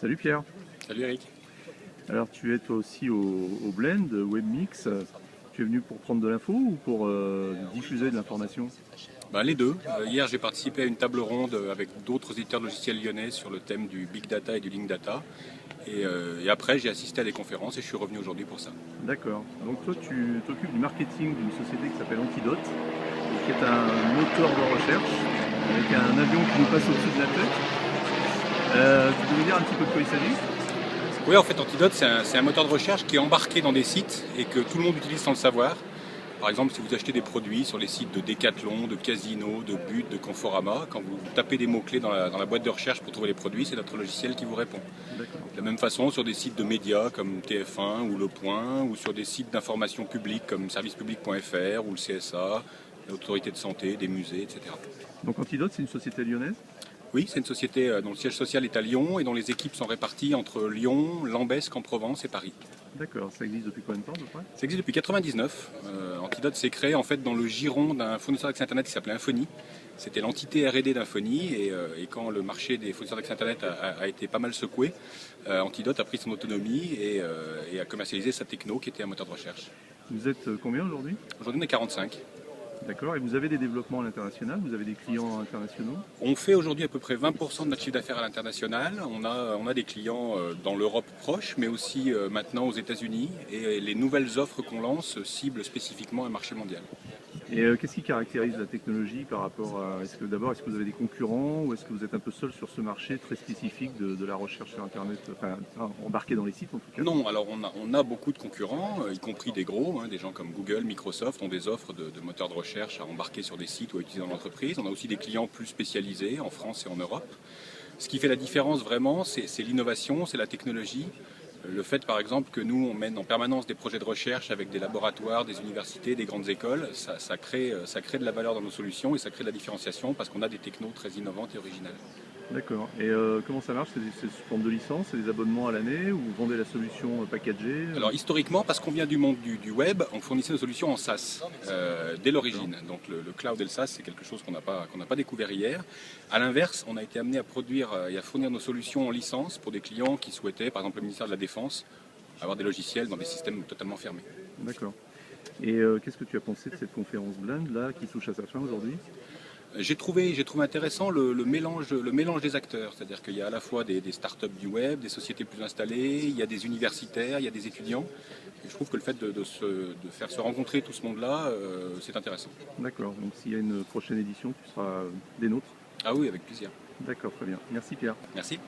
Salut Pierre. Salut Eric. Alors tu es toi aussi au Blend Webmix. Tu es venu pour prendre de l'info ou pour diffuser de l'information? Les deux. Hier j'ai participé à une table ronde avec d'autres éditeurs de logiciels lyonnais sur le thème du Big Data et du Link Data. Et après j'ai assisté à des conférences et je suis revenu aujourd'hui pour ça. D'accord. Donc toi tu t'occupes du marketing d'une société qui s'appelle Antidote, qui est un moteur de recherche avec un avion qui nous passe au-dessus de la tête. Tu peux nous dire un petit peu de quoi il s'agit? Oui, en fait Antidote c'est un moteur de recherche qui est embarqué dans des sites et que tout le monde utilise sans le savoir. Par exemple, si vous achetez des produits sur les sites de Decathlon, de Casino, de But, de Conforama, quand vous tapez des mots-clés dans la boîte de recherche pour trouver les produits, c'est notre logiciel qui vous répond. D'accord. De la même façon, sur des sites de médias comme TF1 ou Le Point, ou sur des sites d'information publique comme servicepublic.fr ou le CSA, l'autorité de santé, des musées, etc. Donc Antidote, c'est une société lyonnaise? Oui, c'est une société dont le siège social est à Lyon et dont les équipes sont réparties entre Lyon, Lambesc en Provence et Paris. D'accord. Ça existe depuis combien de temps à peu près? Ça existe depuis 1999. Antidote s'est créé en fait dans le giron d'un fournisseur d'accès Internet qui s'appelait Infony. C'était l'entité R&D d'Infony et quand le marché des fournisseurs d'accès Internet a été pas mal secoué, Antidote a pris son autonomie et a commercialisé sa techno qui était un moteur de recherche. Vous êtes combien aujourd'hui? Aujourd'hui on est 45. D'accord. Et vous avez des développements à l'international? Vous avez des clients internationaux? On fait aujourd'hui à peu près 20% de notre chiffre d'affaires à l'international. On a des clients dans l'Europe proche, mais aussi maintenant aux États-Unis. Et les nouvelles offres qu'on lance ciblent spécifiquement un marché mondial. Et qu'est-ce qui caractérise la technologie par rapport à... Est-ce que vous avez des concurrents ou est-ce que vous êtes un peu seul sur ce marché très spécifique de la recherche sur Internet, enfin embarqué dans les sites en tout cas? Non, alors on a beaucoup de concurrents, y compris des gros, des gens comme Google, Microsoft ont des offres de moteurs de recherche à embarquer sur des sites ou à utiliser dans l'entreprise. On a aussi des clients plus spécialisés en France et en Europe. Ce qui fait la différence vraiment, c'est l'innovation, c'est la technologie. Le fait par exemple que nous on mène en permanence des projets de recherche avec des laboratoires, des universités, des grandes écoles, ça crée de la valeur dans nos solutions et ça crée de la différenciation parce qu'on a des technos très innovantes et originales. D'accord. Et comment ça marche? C'est sous forme de licence, c'est des abonnements à l'année ou vous vendez la solution packagée? Alors historiquement, parce qu'on vient du monde du web, on fournissait nos solutions en SaaS dès l'origine. Donc le cloud et le SaaS, c'est quelque chose qu'on n'a pas découvert hier. À l'inverse, on a été amené à produire et à fournir nos solutions en licence pour des clients qui souhaitaient, par exemple le ministère de la Défense, avoir des logiciels dans des systèmes totalement fermés. D'accord. Et qu'est-ce que tu as pensé de cette conférence Blend là qui touche à sa fin aujourd'hui? J'ai trouvé intéressant le mélange des acteurs, c'est-à-dire qu'il y a à la fois des startups du web, des sociétés plus installées, il y a des universitaires, il y a des étudiants. Et je trouve que le fait de faire se rencontrer tout ce monde-là, c'est intéressant. D'accord, donc s'il y a une prochaine édition, tu seras des nôtres? Ah oui, avec plaisir. D'accord, très bien. Merci Pierre. Merci.